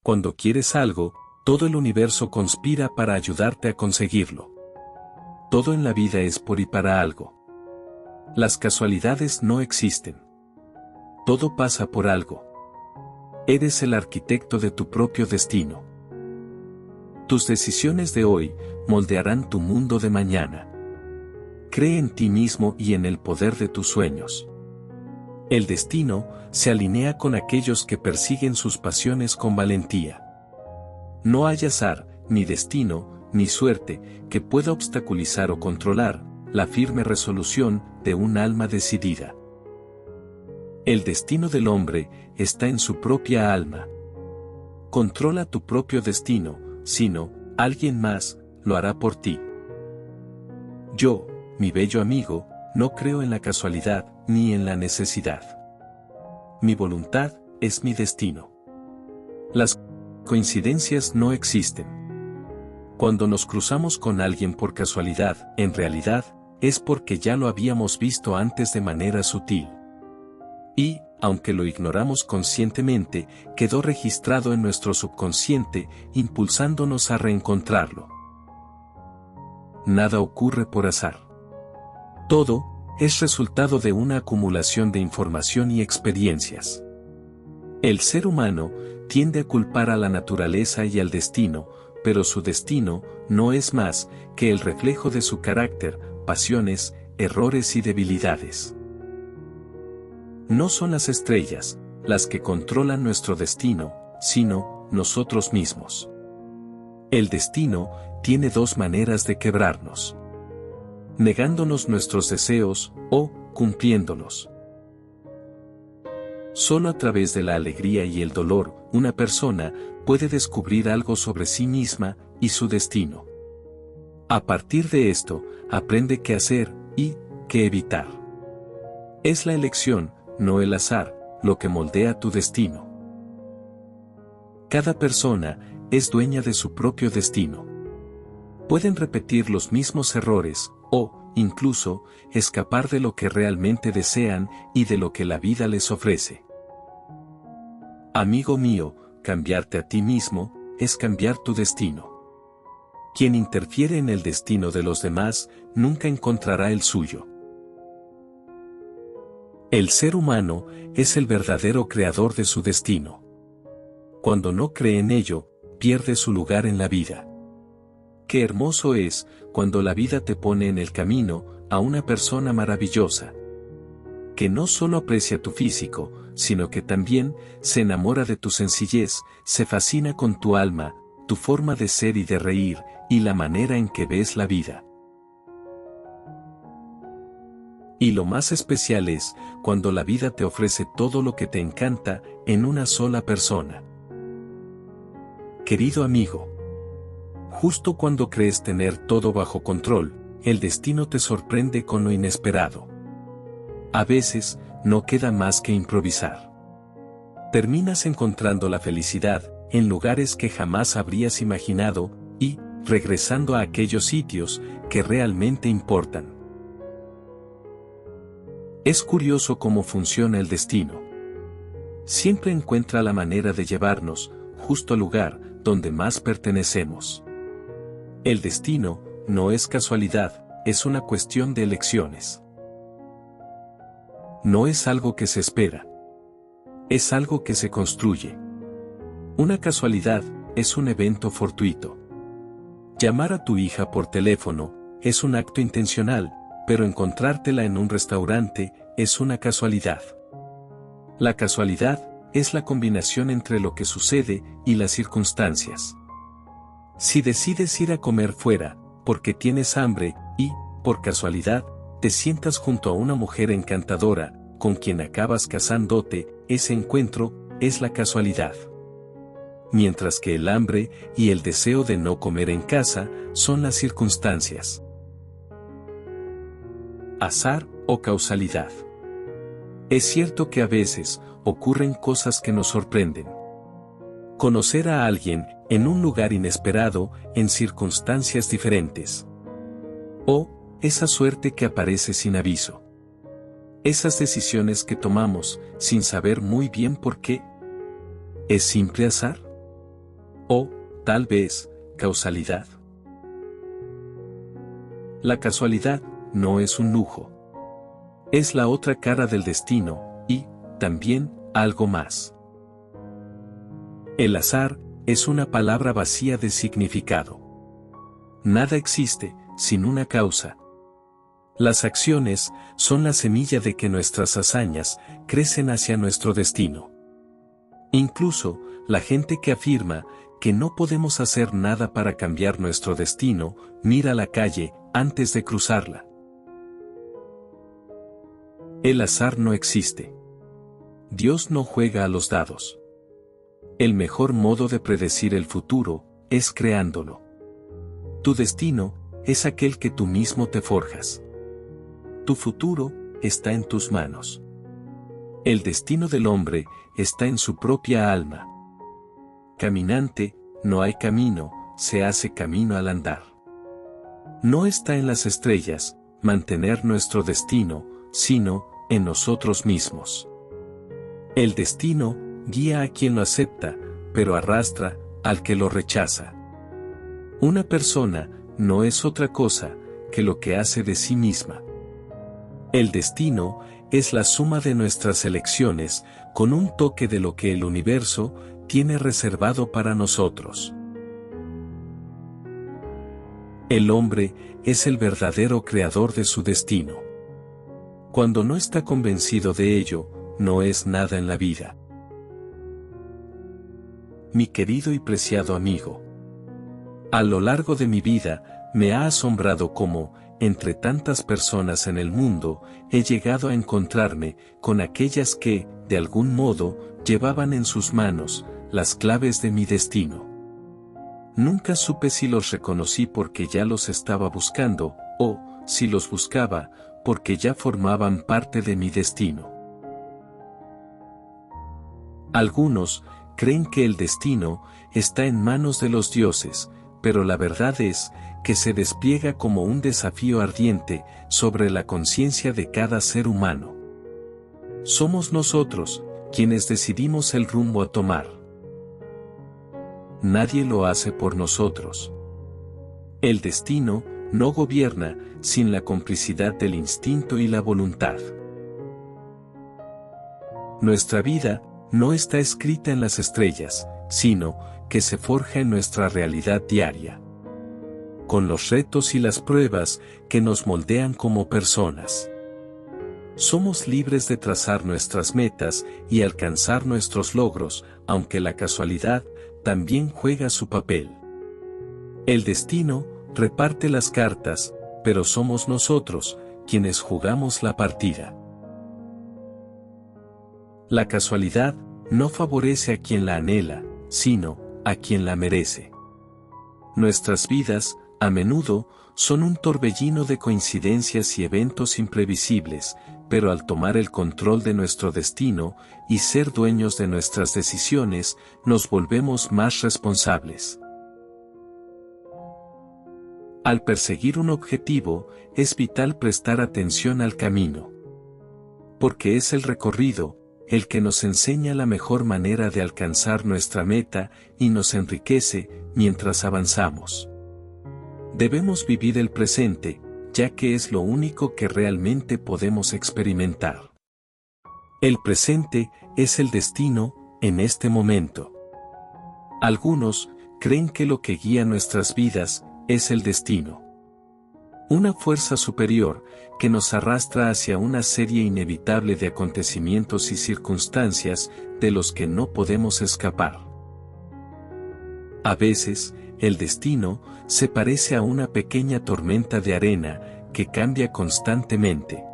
Cuando quieres algo, todo el universo conspira para ayudarte a conseguirlo. Todo en la vida es por y para algo. Las casualidades no existen. Todo pasa por algo. Eres el arquitecto de tu propio destino. Tus decisiones de hoy moldearán tu mundo de mañana. Cree en ti mismo y en el poder de tus sueños. El destino se alinea con aquellos que persiguen sus pasiones con valentía. No hay azar, ni destino, ni suerte, que pueda obstaculizar o controlar la firme resolución de un alma decidida. El destino del hombre está en su propia alma. Controla tu propio destino, si no, alguien más lo hará por ti. Yo, mi bello amigo, no creo en la casualidad ni en la necesidad. Mi voluntad es mi destino. Las coincidencias no existen. Cuando nos cruzamos con alguien por casualidad, en realidad, es porque ya lo habíamos visto antes de manera sutil. Y, aunque lo ignoramos conscientemente, quedó registrado en nuestro subconsciente, impulsándonos a reencontrarlo. Nada ocurre por azar. Todo es resultado de una acumulación de información y experiencias. El ser humano tiende a culpar a la naturaleza y al destino, pero su destino no es más que el reflejo de su carácter, pasiones, errores y debilidades. No son las estrellas las que controlan nuestro destino, sino nosotros mismos. El destino tiene dos maneras de quebrarnos: negándonos nuestros deseos o cumpliéndolos. Solo a través de la alegría y el dolor, una persona puede descubrir algo sobre sí misma y su destino. A partir de esto, aprende qué hacer y qué evitar. Es la elección, no el azar, lo que moldea tu destino. Cada persona es dueña de su propio destino. Pueden repetir los mismos errores, o, incluso, escapar de lo que realmente desean y de lo que la vida les ofrece. Amigo mío, cambiarte a ti mismo es cambiar tu destino. Quien interfiere en el destino de los demás nunca encontrará el suyo. El ser humano es el verdadero creador de su destino. Cuando no cree en ello, pierde su lugar en la vida. Qué hermoso es cuando la vida te pone en el camino a una persona maravillosa, que no solo aprecia tu físico, sino que también se enamora de tu sencillez, se fascina con tu alma, tu forma de ser y de reír, y la manera en que ves la vida. Y lo más especial es cuando la vida te ofrece todo lo que te encanta en una sola persona. Querido amigo, justo cuando crees tener todo bajo control, el destino te sorprende con lo inesperado. A veces, no queda más que improvisar. Terminas encontrando la felicidad en lugares que jamás habrías imaginado y regresando a aquellos sitios que realmente importan. Es curioso cómo funciona el destino. Siempre encuentra la manera de llevarnos justo al lugar donde más pertenecemos. El destino no es casualidad, es una cuestión de elecciones. No es algo que se espera. Es algo que se construye. Una casualidad es un evento fortuito. Llamar a tu hija por teléfono es un acto intencional, pero encontrártela en un restaurante es una casualidad. La casualidad es la combinación entre lo que sucede y las circunstancias. Si decides ir a comer fuera, porque tienes hambre, y, por casualidad, te sientas junto a una mujer encantadora, con quien acabas casándote, ese encuentro es la casualidad. Mientras que el hambre y el deseo de no comer en casa son las circunstancias. Azar o causalidad. Es cierto que a veces ocurren cosas que nos sorprenden. Conocer a alguien en un lugar inesperado, en circunstancias diferentes. O esa suerte que aparece sin aviso. Esas decisiones que tomamos sin saber muy bien por qué. ¿Es simple azar? O, tal vez, causalidad. La casualidad no es un lujo. Es la otra cara del destino, y, también, algo más. El azar es una palabra vacía de significado. Nada existe sin una causa. Las acciones son la semilla de que nuestras hazañas crecen hacia nuestro destino. Incluso, la gente que afirma que no podemos hacer nada para cambiar nuestro destino, mira la calle antes de cruzarla. El azar no existe. Dios no juega a los dados. El mejor modo de predecir el futuro es creándolo. Tu destino es aquel que tú mismo te forjas. Tu futuro está en tus manos. El destino del hombre está en su propia alma. Caminante, no hay camino, se hace camino al andar. No está en las estrellas, mantener nuestro destino, sino en nosotros mismos. El destino guía a quien lo acepta, pero arrastra al que lo rechaza. Una persona no es otra cosa que lo que hace de sí misma. El destino es la suma de nuestras elecciones, con un toque de lo que el universo tiene reservado para nosotros. El hombre es el verdadero creador de su destino. Cuando no está convencido de ello, no es nada en la vida. Mi querido y preciado amigo, a lo largo de mi vida, me ha asombrado cómo, entre tantas personas en el mundo, he llegado a encontrarme con aquellas que, de algún modo, llevaban en sus manos las claves de mi destino. Nunca supe si los reconocí porque ya los estaba buscando, o, si los buscaba, porque ya formaban parte de mi destino. Algunos creen que el destino está en manos de los dioses, pero la verdad es que se despliega como un desafío ardiente sobre la conciencia de cada ser humano. Somos nosotros quienes decidimos el rumbo a tomar. Nadie lo hace por nosotros. El destino no gobierna sin la complicidad del instinto y la voluntad. Nuestra vida no está escrita en las estrellas, sino que se forja en nuestra realidad diaria. Con los retos y las pruebas que nos moldean como personas. Somos libres de trazar nuestras metas y alcanzar nuestros logros, aunque la casualidad también juega su papel. El destino reparte las cartas, pero somos nosotros quienes jugamos la partida. La casualidad no favorece a quien la anhela, sino a quien la merece. Nuestras vidas, a menudo, son un torbellino de coincidencias y eventos imprevisibles, pero al tomar el control de nuestro destino y ser dueños de nuestras decisiones, nos volvemos más responsables. Al perseguir un objetivo, es vital prestar atención al camino. Porque es el recorrido el que nos enseña la mejor manera de alcanzar nuestra meta y nos enriquece mientras avanzamos. Debemos vivir el presente, ya que es lo único que realmente podemos experimentar. El presente es el destino, en este momento. Algunos creen que lo que guía nuestras vidas es el destino. Una fuerza superior que nos arrastra hacia una serie inevitable de acontecimientos y circunstancias de los que no podemos escapar. A veces, el destino se parece a una pequeña tormenta de arena que cambia constantemente.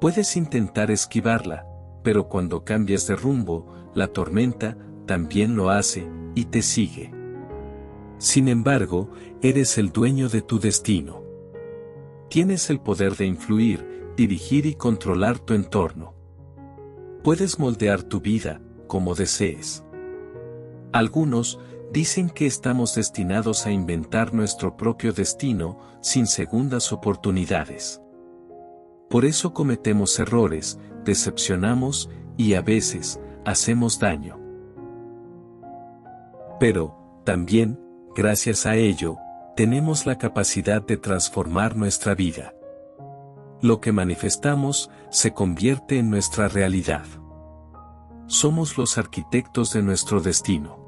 Puedes intentar esquivarla, pero cuando cambias de rumbo, la tormenta también lo hace y te sigue. Sin embargo, eres el dueño de tu destino. Tienes el poder de influir, dirigir y controlar tu entorno. Puedes moldear tu vida como desees. Algunos dicen que estamos destinados a inventar nuestro propio destino sin segundas oportunidades. Por eso cometemos errores, decepcionamos y a veces hacemos daño. Pero, También, gracias a ello, tenemos la capacidad de transformar nuestra vida. Lo que manifestamos se convierte en nuestra realidad. Somos los arquitectos de nuestro destino.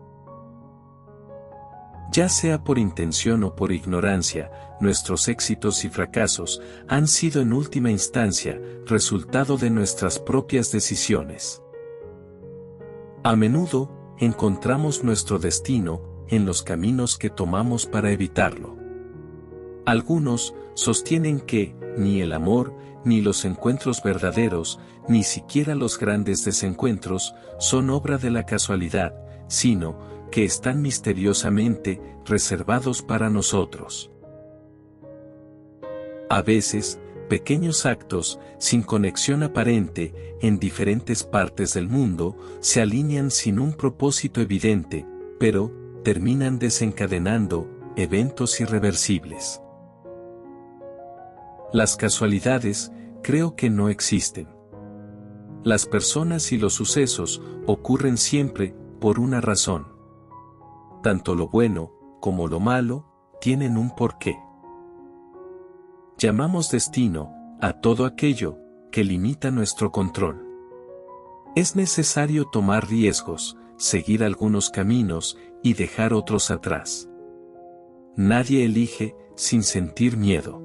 Ya sea por intención o por ignorancia, nuestros éxitos y fracasos han sido en última instancia resultado de nuestras propias decisiones. A menudo, encontramos nuestro destino en los caminos que tomamos para evitarlo. Algunos sostienen que ni el amor, ni los encuentros verdaderos, ni siquiera los grandes desencuentros, son obra de la casualidad, sino que están misteriosamente reservados para nosotros. A veces, pequeños actos, sin conexión aparente, en diferentes partes del mundo, se alinean sin un propósito evidente, pero terminan desencadenando eventos irreversibles. Las casualidades, creo que no existen. Las personas y los sucesos ocurren siempre por una razón. Tanto lo bueno como lo malo tienen un porqué. Llamamos destino a todo aquello que limita nuestro control. Es necesario tomar riesgos, seguir algunos caminos y dejar otros atrás. Nadie elige sin sentir miedo.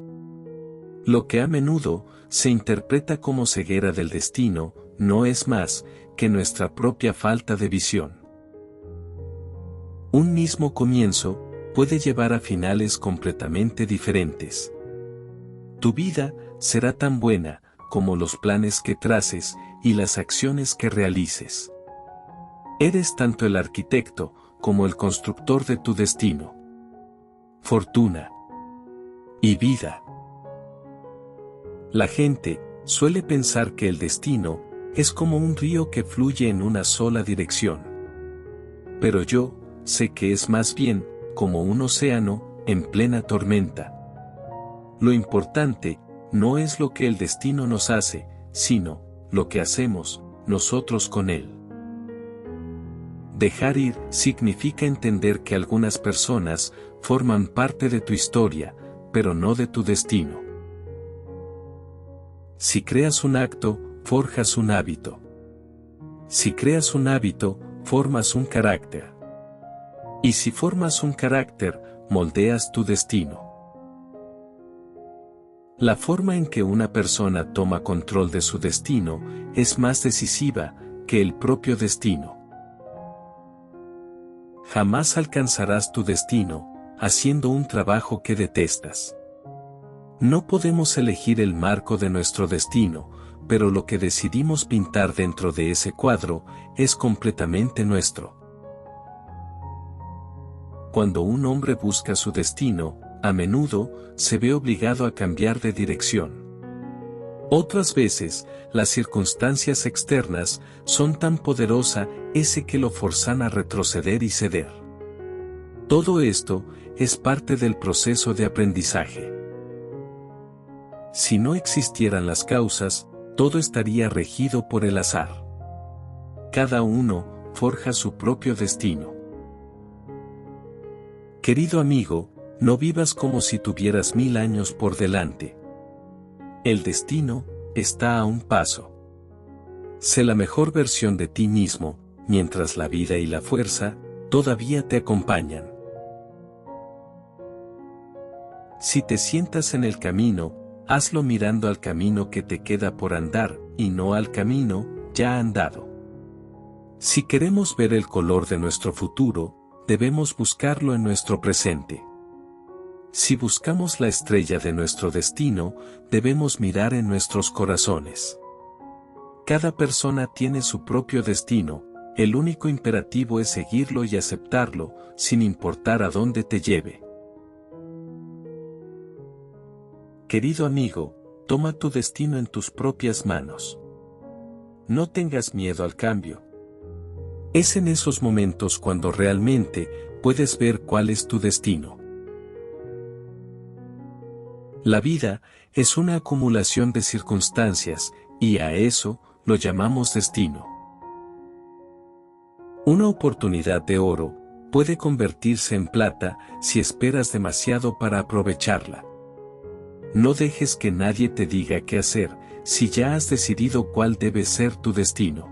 Lo que a menudo se interpreta como ceguera del destino, no es más que nuestra propia falta de visión. Un mismo comienzo puede llevar a finales completamente diferentes. Tu vida será tan buena como los planes que traces y las acciones que realices. Eres tanto el arquitecto como el constructor de tu destino. Fortuna y vida. La gente suele pensar que el destino es como un río que fluye en una sola dirección. Pero yo sé que es más bien como un océano en plena tormenta. Lo importante no es lo que el destino nos hace, sino lo que hacemos nosotros con él. Dejar ir significa entender que algunas personas forman parte de tu historia, pero no de tu destino. Si creas un acto, forjas un hábito. Si creas un hábito, formas un carácter. Y si formas un carácter, moldeas tu destino. La forma en que una persona toma control de su destino es más decisiva que el propio destino. Jamás alcanzarás tu destino haciendo un trabajo que detestas. No podemos elegir el marco de nuestro destino, pero lo que decidimos pintar dentro de ese cuadro es completamente nuestro. Cuando un hombre busca su destino, a menudo se ve obligado a cambiar de dirección. Otras veces, las circunstancias externas son tan poderosas que lo forzan a retroceder y ceder. Todo esto es parte del proceso de aprendizaje. Si no existieran las causas, todo estaría regido por el azar. Cada uno forja su propio destino. Querido amigo, no vivas como si tuvieras 1000 años por delante. El destino está a un paso. Sé la mejor versión de ti mismo, mientras la vida y la fuerza todavía te acompañan. Si te sientas en el camino, hazlo mirando al camino que te queda por andar, y no al camino ya andado. Si queremos ver el color de nuestro futuro, debemos buscarlo en nuestro presente. Si buscamos la estrella de nuestro destino, debemos mirar en nuestros corazones. Cada persona tiene su propio destino, el único imperativo es seguirlo y aceptarlo, sin importar a dónde te lleve. Querido amigo, toma tu destino en tus propias manos. No tengas miedo al cambio. Es en esos momentos cuando realmente puedes ver cuál es tu destino. La vida es una acumulación de circunstancias, y a eso lo llamamos destino. Una oportunidad de oro puede convertirse en plata si esperas demasiado para aprovecharla. No dejes que nadie te diga qué hacer, si ya has decidido cuál debe ser tu destino.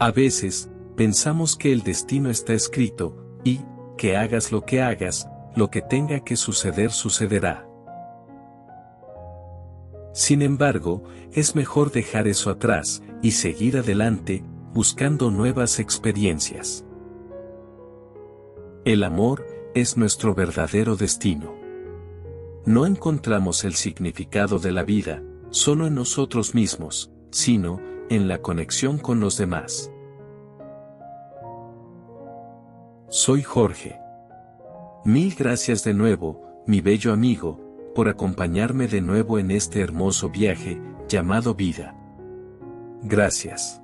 A veces, pensamos que el destino está escrito, y, que hagas, lo que tenga que suceder sucederá. Sin embargo, es mejor dejar eso atrás, y seguir adelante, buscando nuevas experiencias. El amor es nuestro verdadero destino. No encontramos el significado de la vida, solo en nosotros mismos, sino, en la conexión con los demás. Soy Jorge. Mil gracias de nuevo, mi bello amigo, por acompañarme de nuevo en este hermoso viaje, llamado vida. Gracias.